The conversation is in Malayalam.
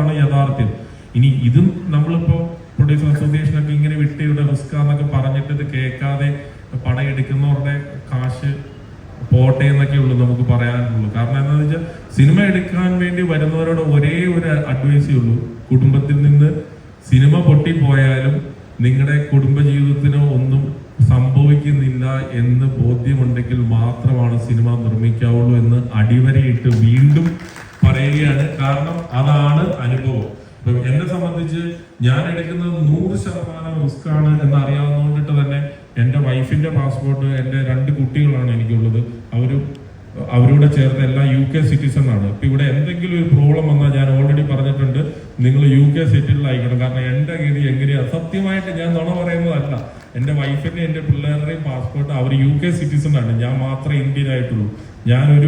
എന്നുള്ളതാണ് യാഥാർത്ഥ്യം. ഇനി ഇതും നമ്മളിപ്പോ പ്രൊഡ്യൂസർ അസോസിയേഷനൊക്കെ ഇങ്ങനെ വിട്ടയുടെ റിസ്ക് എന്നൊക്കെ പറഞ്ഞിട്ട് ഇത് കേൾക്കാതെ പടയെടുക്കുന്നവരുടെ കാശ് പോട്ടെ എന്നൊക്കെ ഉള്ളൂ നമുക്ക് പറയാനുള്ളൂ. കാരണം എന്താണെന്ന് വെച്ചാൽ സിനിമ എടുക്കാൻ വേണ്ടി വരുന്നവരോട് ഒരേ ഒരു അഡ്വൈസേ ഉള്ളൂ, കുടുംബത്തിൽ നിന്ന് സിനിമ പൊട്ടിപ്പോയാലും നിങ്ങളുടെ കുടുംബജീവിതത്തിന് ഒന്നും സംഭവിക്കുന്നില്ല എന്ന് ബോധ്യമുണ്ടെങ്കിൽ മാത്രമാണ് സിനിമ നിർമ്മിക്കാവുള്ളൂ എന്ന് അടിവരയിട്ട് വീണ്ടും പറയുകയാണ്. കാരണം അതാണ് അനുഭവം. ഇപ്പം എന്നെ സംബന്ധിച്ച് ഞാൻ എടുക്കുന്നത് 100% റിസ്ക് ആണ് എന്ന് അറിയാവുന്നതുകൊണ്ടിട്ട് തന്നെ എൻ്റെ വൈഫിന്റെ പാസ്പോർട്ട്, എൻ്റെ 2 കുട്ടികളാണ് എനിക്കുള്ളത്. അവരോട് ചേർത്ത് എല്ലാം UK സിറ്റിസൺ ആണ്. ഇപ്പൊ ഇവിടെ എന്തെങ്കിലും ഒരു പ്രോബ്ലം വന്നാൽ ഞാൻ ഓൾറെഡി പറഞ്ഞിട്ടുണ്ട്, നിങ്ങൾ UK സെറ്റിൽഡ് ആയിക്കണം. കാരണം എൻ്റെ ഗതി എങ്ങനെയാ, സത്യമായിട്ട് ഞാൻ നുണ പറയുന്നതല്ല. എൻ്റെ വൈഫിന്റെ എൻ്റെ പിള്ളേരുടെയും പാസ്പോർട്ട് അവർ UK സിറ്റിസൺ ആണ്, ഞാൻ മാത്രമേ ഇന്ത്യൻ ആയിട്ടുള്ളൂ. ഞാനൊരു